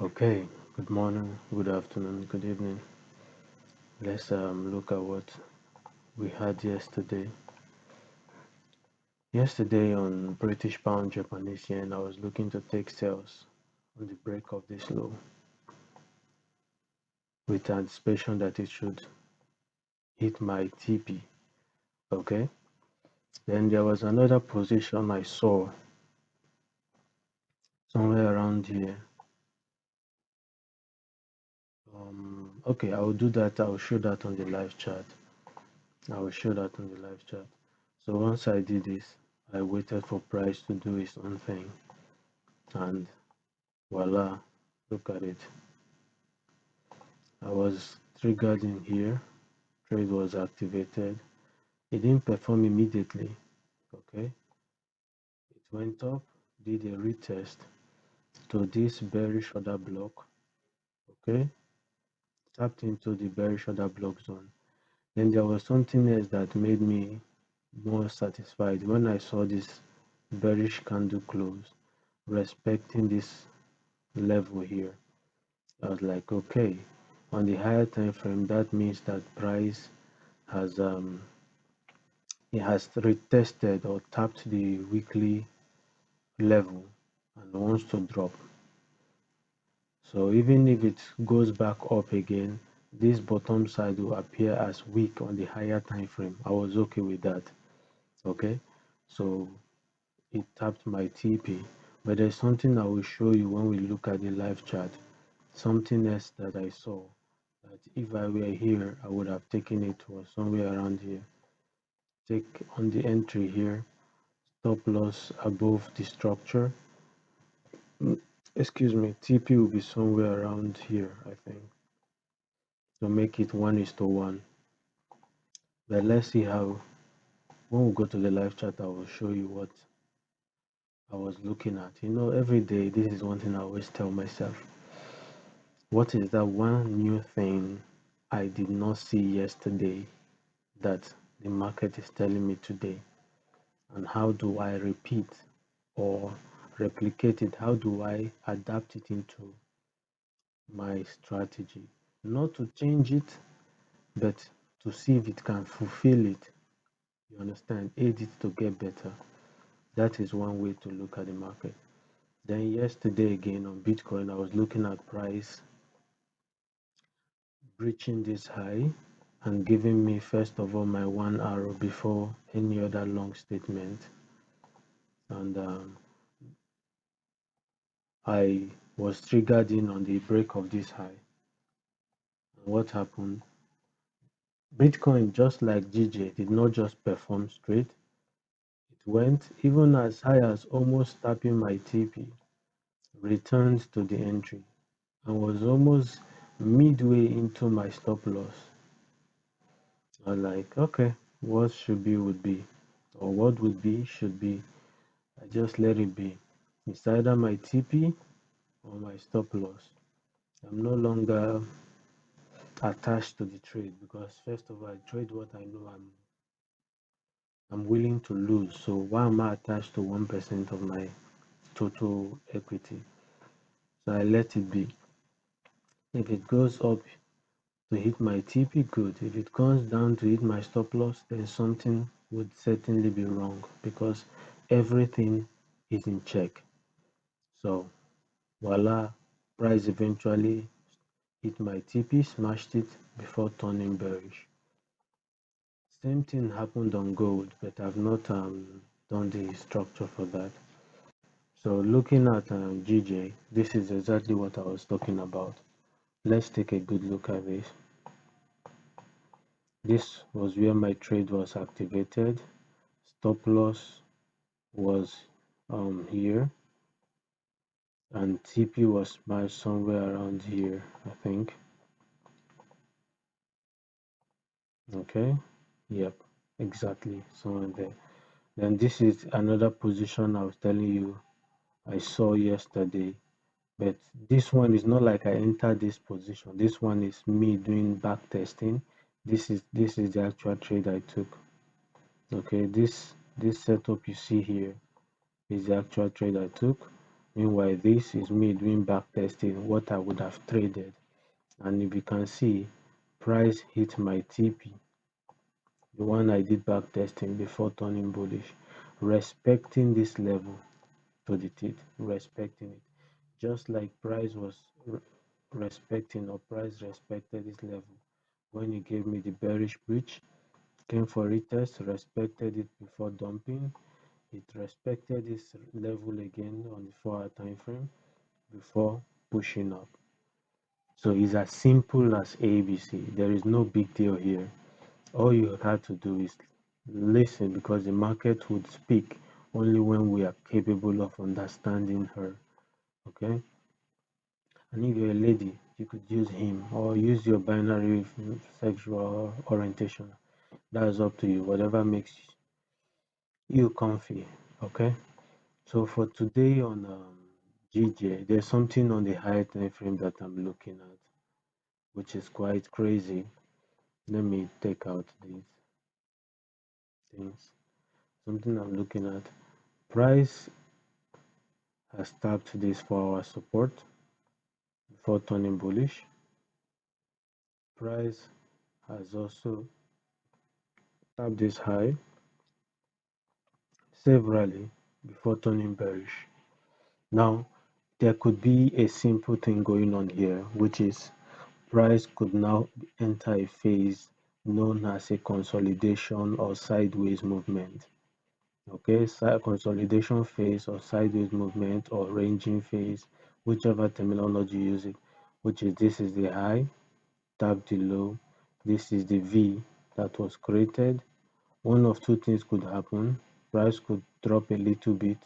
Okay, good morning, good afternoon, good evening. Let's look at what we had yesterday. Yesterday on British pound Japanese yen, I was looking to take sales on the break of this low with anticipation that it should hit my TP. Okay, then there was another position I saw somewhere around here. Okay, I will do that. I will show that on the live chat. I will show that on the live chat. So once I did this, I waited for price to do its own thing, and voila, look at it. I was triggered in here, trade was activated. It didn't perform immediately. Okay, it went up, did a retest to this bearish order block. Okay, tapped into the bearish order block zone. Then there was something else that made me more satisfied when I saw this bearish candle close, respecting this level here. I was like, okay, on the higher time frame, that means that price has it has retested or tapped the weekly level and wants to drop. So even if it goes back up again, this bottom side will appear as weak on the higher time frame. I was okay with that. Okay, so it tapped my TP. But there's something I will show you when we look at the live chart. Something else that I saw that if I were here, I would have taken it was somewhere around here. Take on the entry here, stop loss above the structure. Excuse me, TP will be somewhere around here, I think. So make it 1:1. But let's see how, when we go to the live chat, I will show you what I was looking at. Every day, this is one thing I always tell myself. What is that one new thing I did not see yesterday that the market is telling me today? And how do I repeat or replicate it? How do I adapt it into my strategy? Not to change it, but to see if it can fulfill it. You understand? Aid it to get better. That is one way to look at the market. Then yesterday again on Bitcoin, I was looking at price breaching this high and giving me first of all my one arrow before any other long statement. And I was triggered in on the break of this high. And what happened? Bitcoin, just like GJ, did not just perform straight. It went even as high as almost tapping my TP, returned to the entry, and was almost midway into my stop loss. I was like, okay, what should be would be, or what would be should be. I just let it be. It's either my TP or my stop loss. I'm no longer attached to the trade because first of all, I trade what I know I'm willing to lose. So why am I attached to 1% of my total equity? So I let it be. If it goes up to hit my TP, good. If it comes down to hit my stop loss, then something would certainly be wrong because everything is in check. So voila, price eventually hit my TP, smashed it before turning bearish. Same thing happened on gold, but I've not done the structure for that. So looking at GJ, this is exactly what I was talking about. Let's take a good look at this. This was where my trade was activated. Stop loss was here, and TP was smashed somewhere around here, I think. Okay, yep, exactly, somewhere there. Then this is another position I was telling you I saw yesterday, but this one is not like I entered this position. This one is me doing back testing. This is the actual trade I took. Okay, this setup you see here is the actual trade I took. Meanwhile, this is me doing back testing what I would have traded. And if you can see, price hit my TP, the one I did back testing before turning bullish, respecting this level to the teeth, respecting it. Just like price was respecting, or price respected this level when he gave me the bearish breach, came for retest, respected it before dumping. It respected this level again on the 4-hour time frame before pushing up. So it's as simple as ABC. There is no big deal here. All you have to do is listen, because the market would speak only when we are capable of understanding her. Okay? And if you're a lady, you could use him or use your binary sexual orientation. That's up to you, whatever makes you comfy. Okay? So for today on GJ, there's something on the higher time frame that I'm looking at, which is quite crazy. Let me take out these things. Something I'm looking at. Price has tapped this 4-hour support before turning bullish. Price has also tapped this high severally before turning bearish. Now, there could be a simple thing going on here, which is price could now enter a phase known as a consolidation or sideways movement. Okay, consolidation phase or sideways movement or ranging phase, whichever terminology you use it, which is this is the high, tap the low, this is the V that was created. One of two things could happen. Price could drop a little bit,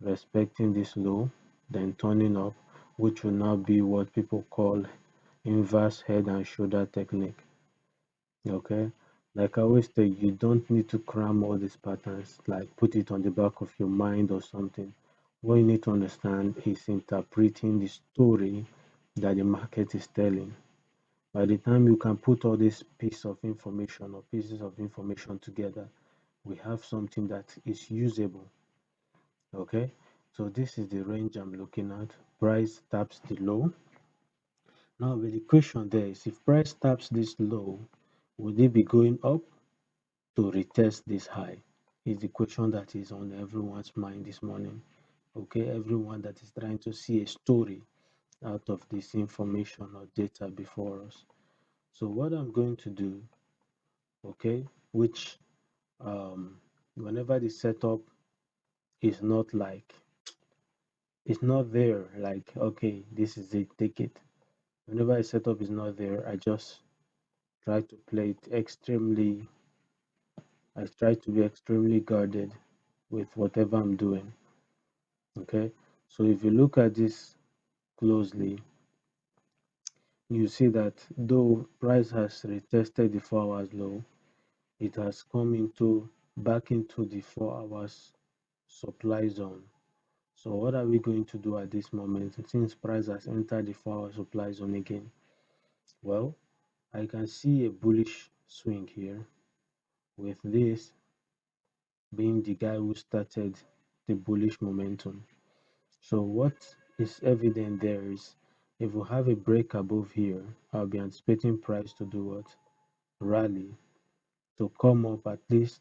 respecting this low, then turning up, which will now be what people call inverse head and shoulder technique. Okay, like I always say, you don't need to cram all these patterns, like put it on the back of your mind or something. What you need to understand is interpreting the story that the market is telling. By the time you can put all these pieces of information or pieces of information together, we have something that is usable. Okay, so this is the range I'm looking at. Price taps the low. Now, the question there is, if price taps this low, would it be going up to retest this high? Is the question that is on everyone's mind this morning. Okay, everyone that is trying to see a story out of this information or data before us. So what I'm going to do, okay, which whenever the setup is not like, it's not there, like, okay, this is it, take it. Whenever a setup is not there, I just try to play it extremely, I try to be extremely guarded with whatever I'm doing. Okay, so if you look at this closely, you see that though price has retested the 4 hours low, it has come into back into the 4 hours supply zone. So what are we going to do at this moment since price has entered the 4 hour supply zone again? Well, I can see a bullish swing here, with this being the guy who started the bullish momentum. So what is evident there is, if we have a break above here, I'll be anticipating price to do what? Rally, to come up at least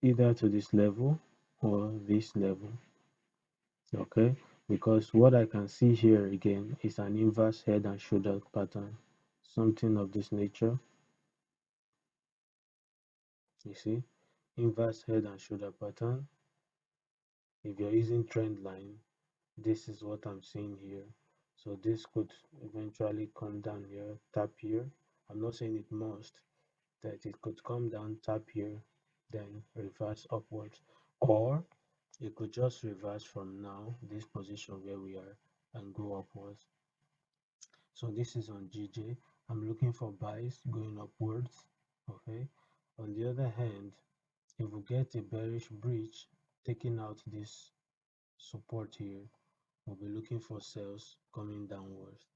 either to this level or this level. Okay, because what I can see here again is an inverse head and shoulder pattern, something of this nature. You see, inverse head and shoulder pattern. If you're using trend line, this is what I'm seeing here. So this could eventually come down here, tap here. I'm not saying it must, that it could come down, tap here, then reverse upwards, or it could just reverse from now, this position where we are, and go upwards. So this is on GJ. I'm looking for buys going upwards. Okay. On the other hand, if we get a bearish breach taking out this support here, we'll be looking for sales coming downwards.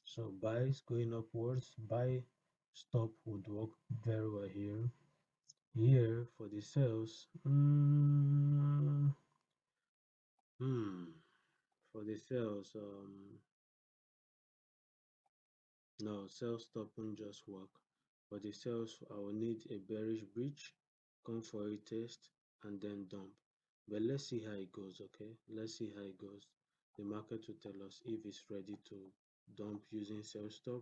So buys going upwards, buy stop would work very well here. Here for the sales, For the sales, no, sell stop won't just work. For the sales, I will need a bearish breach, come for a test, and then dump. But let's see how it goes, okay? Let's see how it goes. The market will tell us if it's ready to dump using sell stop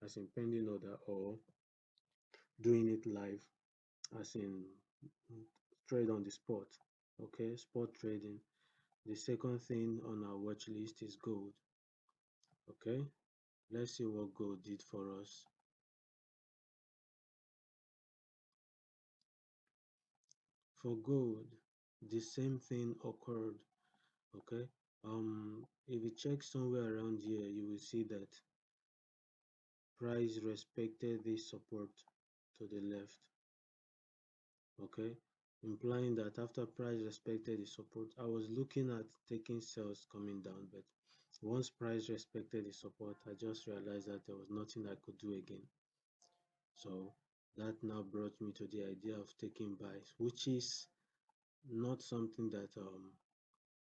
as in pending order, or doing it live as in trade on the spot. Okay, spot trading. The second thing on our watch list is gold. Okay, let's see what gold did for us. For gold, the same thing occurred. Okay, if you check somewhere around here, you will see that price respected this support to the left. Okay, implying that after price respected the support, I was looking at taking sales coming down, but once price respected the support, I just realized that there was nothing I could do again. So that now brought me to the idea of taking buys, which is not something that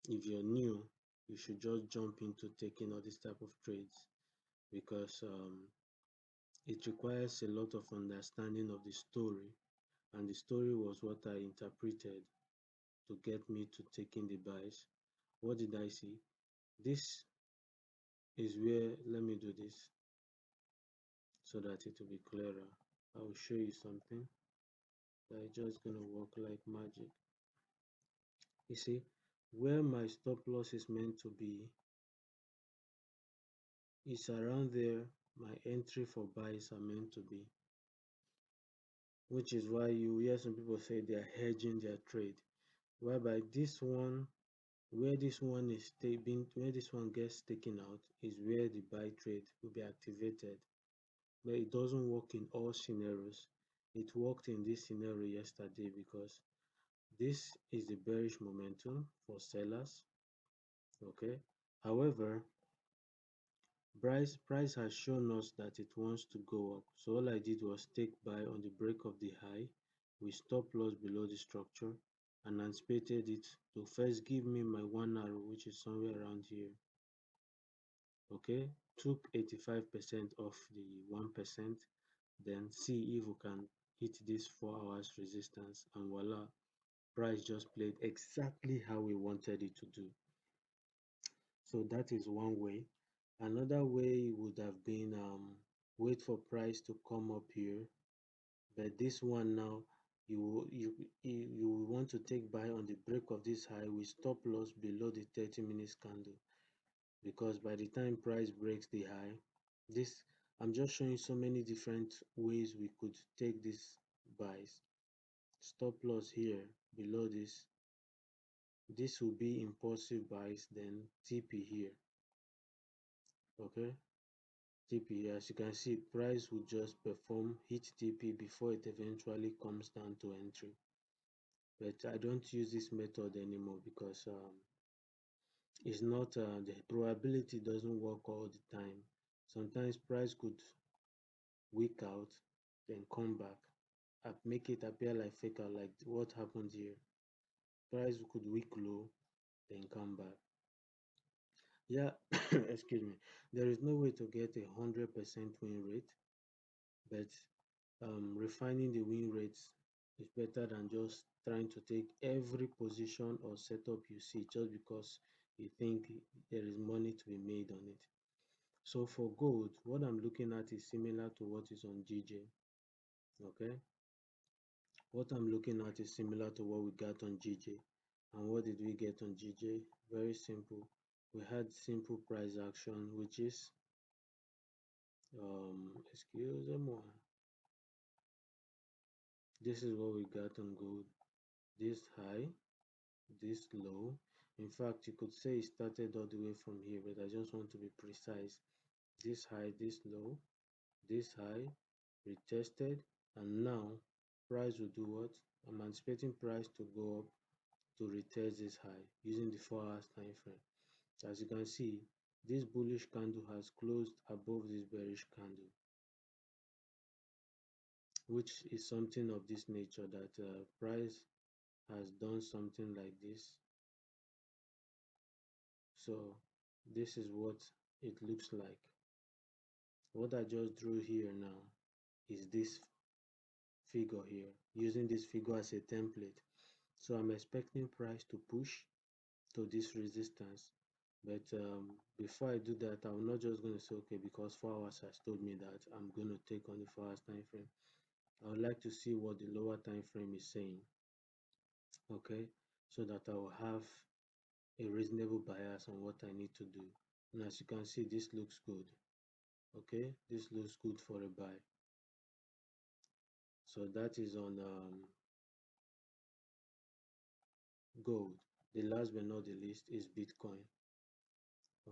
if you're new, you should just jump into taking all this type of trades, because it requires a lot of understanding of the story, and the story was what I interpreted to get me to taking the buys. What did I see? This is where, let me do this so that it will be clearer. I will show you something that is just going to work like magic. You see, where my stop loss is meant to be is around there my entry for buys are meant to be, which is why you hear some people say they are hedging their trade, whereby this one, where this one is being, where this one gets taken out is where the buy trade will be activated. But it doesn't work in all scenarios. It worked in this scenario yesterday because this is the bearish momentum for sellers. Okay. However, price has shown us that it wants to go up. So all I did was take buy on the break of the high with stop loss below the structure, and anticipated it to first give me my one arrow, which is somewhere around here. Okay, took 85% of the 1%, then see if we can hit this 4 hours resistance, and voila, price just played exactly how we wanted it to do. So that is one way. Another way would have been wait for price to come up here, but this one now you will want to take buy on the break of this high with stop loss below the 30 minutes candle, because by the time price breaks the high, this, I'm just showing so many different ways we could take these buys. Stop loss here below this will be impulsive buys, then TP here. Okay, TP here, as you can see, price will just perform hit TP before it eventually comes down to entry. But I don't use this method anymore because it's not the probability doesn't work all the time. Sometimes price could weak out, then come back, make it appear like fake out, like what happened here. Price could weak low, then come back. Yeah, excuse me. There is no way to get 100% win rate, but refining the win rates is better than just trying to take every position or setup you see just because you think there is money to be made on it. So for gold, what I'm looking at is similar to what is on GJ. Okay, what I'm looking at is similar to what we got on GJ. And what did we get on GJ? Very simple. We had simple price action, which is excuse me, this is what we got on gold. This high, this low. In fact, you could say it started all the way from here, but I just want to be precise. This high, this low, this high, retested, and now price will do what? I'm anticipating price to go up to retest this high using the 4 hours time frame. As you can see, this bullish candle has closed above this bearish candle, which is something of this nature, that price has done something like this. So this is what it looks like. What I just drew here now is this figure here, using this figure as a template. So I'm expecting price to push to this resistance. But before I do that, I'm not just going to say, okay, because 4 hours has told me that, I'm going to take on the 4 hours time frame. I would like to see what the lower time frame is saying, okay, so that I will have a reasonable bias on what I need to do. And as you can see, this looks good, okay, this looks good for a buy. So that is on gold. The last but not the least is Bitcoin.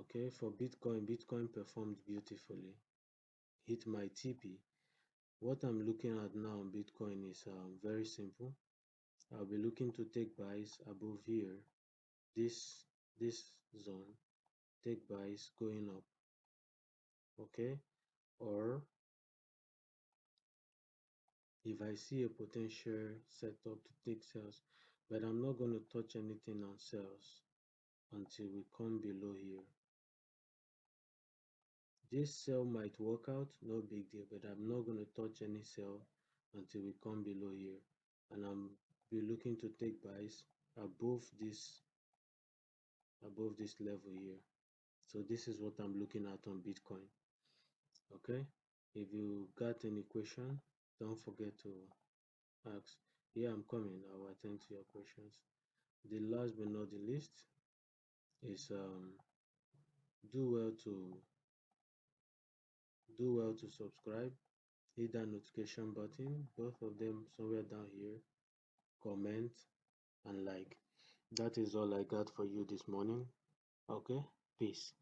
Okay, for Bitcoin performed beautifully, hit my TP. What I'm looking at now on Bitcoin is very simple. I'll be looking to take buys above here, this zone, take buys going up, okay? Or if I see a potential setup to take sales, but I'm not going to touch anything on sales until we come below here. This sell might work out, no big deal, but I'm not going to touch any sell until we come below here. And I'm be looking to take buys above this level here. So this is what I'm looking at on Bitcoin. Okay. If you got any question, don't forget to ask. Yeah, I'm coming. I will attend to your questions. The last but not the least is do well to subscribe, hit that notification button, both of them somewhere down here, comment and like. That is all I got for you this morning. Okay, peace.